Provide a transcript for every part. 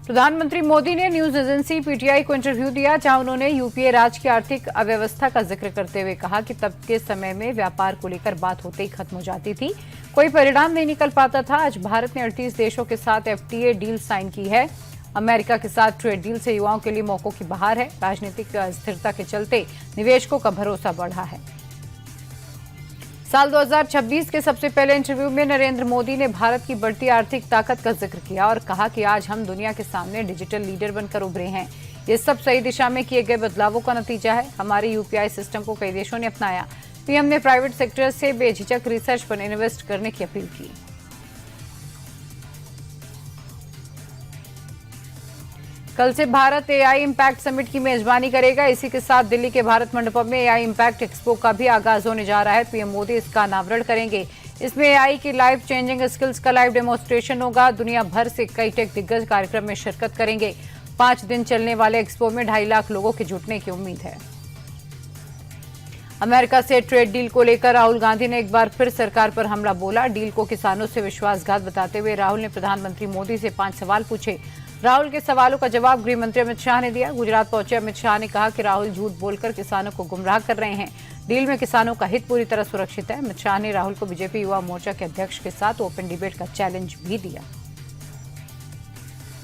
प्रधानमंत्री मोदी ने news agency PTI को इंटरव्यू दिया, जहां उन्होंने यूपीए राज की आर्थिक अव्यवस्था का जिक्र करते हुए कहा कि तब के समय में व्यापार को लेकर बात होते ही खत्म हो जाती थी, कोई परिणाम नहीं निकल पाता था। आज भारत ने 38 देशों के साथ एफटीए डील साइन की है। अमेरिका के साथ ट्रेड डील से युवाओं के लिए मौकों की बहार है। राजनीतिक अस्थिरता के चलते निवेशकों का भरोसा बढ़ा है। साल 2026 के सबसे पहले इंटरव्यू में नरेंद्र मोदी ने भारत की बढ़ती आर्थिक ताकत का जिक्र किया और कहा कि आज हम दुनिया के सामने डिजिटल लीडर बनकर उभरे हैं। ये सब सही दिशा में किए गए बदलावों का नतीजा है। हमारे यूपीआई सिस्टम को कई देशों ने अपनाया। पीएम ने प्राइवेट सेक्टर से बेझिझक रिसर्च पर इन्वेस्ट करने की अपील की। कल से भारत एआई इम्पैक्ट समिट की मेजबानी करेगा। इसी के साथ दिल्ली के भारत मंडपम में एआई इम्पैक्ट एक्सपो का भी आगाज होने जा रहा है। पीएम मोदी इसका अनावरण करेंगे। इसमें एआई की लाइफ चेंजिंग स्किल्स का लाइव डेमोन्स्ट्रेशन होगा। दुनिया भर से कई टेक दिग्गज कार्यक्रम में शिरकत करेंगे। 5 दिन चलने वाले एक्सपो में 2.5 लाख लोगों के जुटने की उम्मीद है। अमेरिका से ट्रेड डील को लेकर राहुल गांधी ने एक बार फिर सरकार पर हमला बोला। डील को किसानों से विश्वासघात बताते हुए राहुल ने प्रधानमंत्री मोदी से 5 सवाल पूछे। राहुल के सवालों का जवाब गृह मंत्री अमित शाह ने दिया। गुजरात पहुंचे अमित शाह ने कहा कि राहुल झूठ बोलकर किसानों को गुमराह कर रहे हैं। डील में किसानों का हित पूरी तरह सुरक्षित है। अमित शाह ने राहुल को बीजेपी युवा मोर्चा के अध्यक्ष के साथ ओपन डिबेट का चैलेंज भी दिया।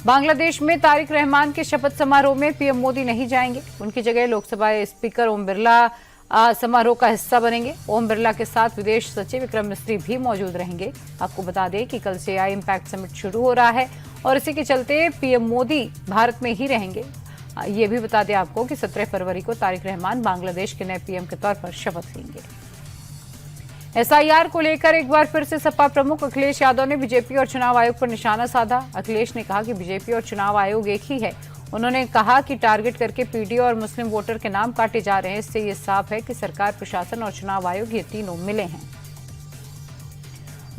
बांग्लादेश में तारिक रहमान के शपथ समारोह में पीएम मोदी नहीं जाएंगे। उनकी जगह लोकसभा स्पीकर ओम बिरला समारोह का हिस्सा बनेंगे। ओम बिरला के साथ विदेश सचिव विक्रम मिस्री भी मौजूद रहेंगे। आपको बता दें कि कल से एआई इम्पैक्ट समिट शुरू हो रहा है और इसी के चलते पीएम मोदी भारत में ही रहेंगे। ये भी बता दें आपको कि 17 फरवरी को तारिक रहमान बांग्लादेश के नए पीएम के तौर पर शपथ लेंगे। एसआईआर को लेकर एक बार फिर से सपा प्रमुख अखिलेश यादव ने बीजेपी और चुनाव आयोग पर निशाना साधा। अखिलेश ने कहा कि बीजेपी और चुनाव आयोग एक ही है। उन्होंने कहा कि टारगेट करके पीडी और मुस्लिम वोटर के नाम काटे जा रहे हैं। इससे ये साफ है कि सरकार, प्रशासन और चुनाव आयोग ये तीनों मिले हैं।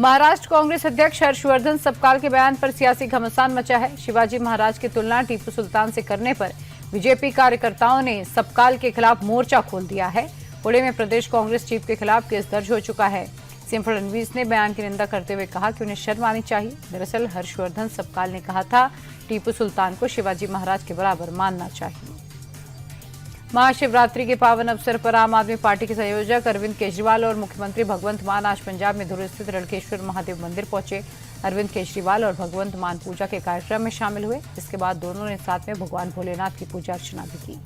महाराष्ट्र कांग्रेस अध्यक्ष हर्षवर्धन सपकाल के बयान पर सियासी घमासान मचा है। शिवाजी महाराज की तुलना टीपू सुल्तान से करने पर बीजेपी कार्यकर्ताओं ने सपकाल के खिलाफ मोर्चा खोल दिया है। पुणे में प्रदेश कांग्रेस चीफ के खिलाफ केस दर्ज हो चुका है। सीएम फडणवीस ने बयान की निंदा करते हुए कहा कि उन्हें शर्म आनी चाहिए। दरअसल हर्षवर्धन सपकाल ने कहा था टीपू सुल्तान को शिवाजी महाराज के बराबर मानना चाहिए। महाशिवरात्रि के पावन अवसर पर आम आदमी पार्टी के संयोजक अरविंद केजरीवाल और मुख्यमंत्री भगवंत मान आज पंजाब में धुर स्थित रणकेश्वर महादेव मंदिर पहुंचे। अरविंद केजरीवाल और भगवंत मान पूजा के कार्यक्रम में शामिल हुए। इसके बाद दोनों ने साथ में भगवान भोलेनाथ की पूजा अर्चना भी की।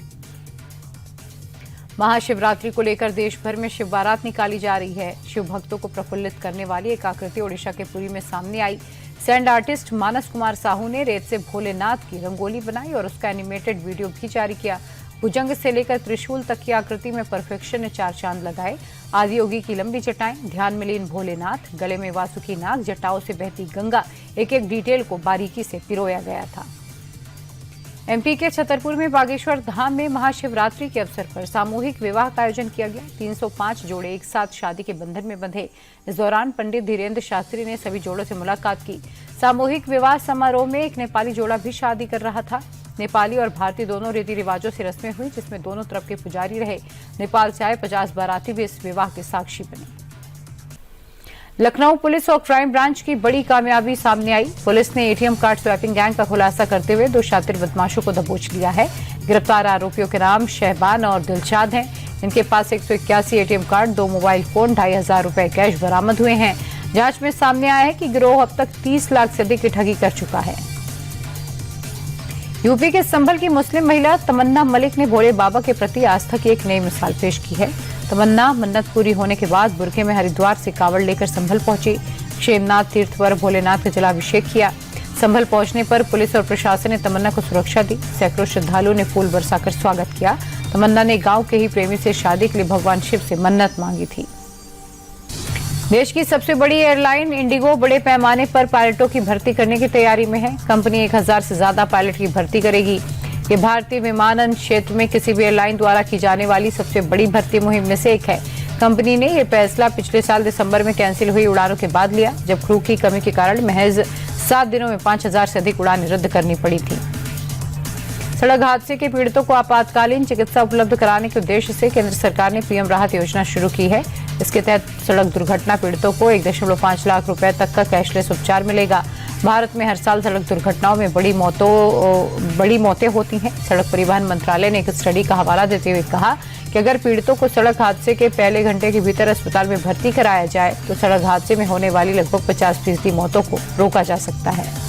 महाशिवरात्रि को लेकर देश भर में शिव बारात निकाली जा रही है। शिव भक्तों को प्रफुल्लित करने वाली एक आकृति ओडिशा के पुरी में सामने आई। सैंड आर्टिस्ट मानस कुमार साहू ने रेत से भोलेनाथ की रंगोली बनाई और उसका एनिमेटेड वीडियो भी जारी किया। भुजंग से लेकर त्रिशूल तक की आकृति में परफेक्शन ने 4 चांद लगाए। आदियोगी की लंबी जटाएं, ध्यान में लीन भोलेनाथ, गले में वासुकी नाग, जटाओं से बहती गंगा, एक एक डिटेल को बारीकी से पिरोया गया था। एमपी के छतरपुर में बागेश्वर धाम में महाशिवरात्रि के अवसर पर सामूहिक विवाह का आयोजन किया गया। 305 जोड़े एक साथ शादी के बंधन में बंधे। इस दौरान पंडित धीरेन्द्र शास्त्री ने सभी जोड़ों से मुलाकात की। सामूहिक विवाह समारोह में एक नेपाली जोड़ा भी शादी कर रहा था। नेपाली और भारतीय दोनों रीति रिवाजों से रस्में हुई, जिसमें दोनों तरफ के पुजारी रहे। नेपाल से आए 50 बाराती भी इस विवाह के साक्षी बने। लखनऊ पुलिस और क्राइम ब्रांच की बड़ी कामयाबी सामने आई। पुलिस ने एटीएम कार्ड स्वैपिंग गैंग का खुलासा करते हुए 2 शातिर बदमाशों को दबोच लिया है। गिरफ्तार आरोपियों के नाम शहबान और दिलशाद हैं। इनके पास 181 एटीएम कार्ड, 2 मोबाइल फोन, 2,500 रुपए कैश बरामद हुए हैं। जांच में सामने आया है कि गिरोह अब तक 30 लाख से अधिक की ठगी कर चुका है। यूपी के संभल की मुस्लिम महिला तमन्ना मलिक ने भोले बाबा के प्रति आस्था की एक नई मिसाल पेश की है। तमन्ना मन्नत पूरी होने के बाद बुरके में हरिद्वार से कावड़ लेकर संभल पहुंची। क्षेमनाथ तीर्थ पर भोलेनाथ का जलाभिषेक किया। संभल पहुंचने पर पुलिस और प्रशासन ने तमन्ना को सुरक्षा दी। सैकड़ों श्रद्धालुओं ने फूल बरसाकर स्वागत किया। तमन्ना ने गांव के ही प्रेमी से शादी के लिए भगवान शिव से मन्नत मांगी थी। देश की सबसे बड़ी एयरलाइन इंडिगो बड़े पैमाने पर पायलटों की भर्ती करने की तैयारी में है। कंपनी 1000 से ज्यादा पायलट की भर्ती करेगी। ये भारतीय विमानन क्षेत्र में किसी भी एयरलाइन द्वारा की जाने वाली सबसे बड़ी भर्ती मुहिम में से एक है। कंपनी ने यह फैसला पिछले साल दिसंबर में कैंसिल हुई उड़ानों के बाद लिया, जब क्रू की कमी के कारण महज 7 दिनों में 5000 से अधिक उड़ानें रद्द करनी पड़ी थी। सड़क हादसे के पीड़ितों को आपातकालीन चिकित्सा उपलब्ध कराने के उद्देश्य से केंद्र सरकार ने पीएम राहत योजना शुरू की है। इसके तहत सड़क दुर्घटना पीड़ितों को 1.5 लाख रुपए तक का कैशलेस उपचार मिलेगा। भारत में हर साल सड़क दुर्घटनाओं में बड़ी मौतें होती हैं। सड़क परिवहन मंत्रालय ने एक स्टडी का हवाला देते हुए कहा कि अगर पीड़ितों को सड़क हादसे के पहले घंटे के भीतर अस्पताल में भर्ती कराया जाए तो सड़क हादसे में होने वाली लगभग 50% मौतों को रोका जा सकता है।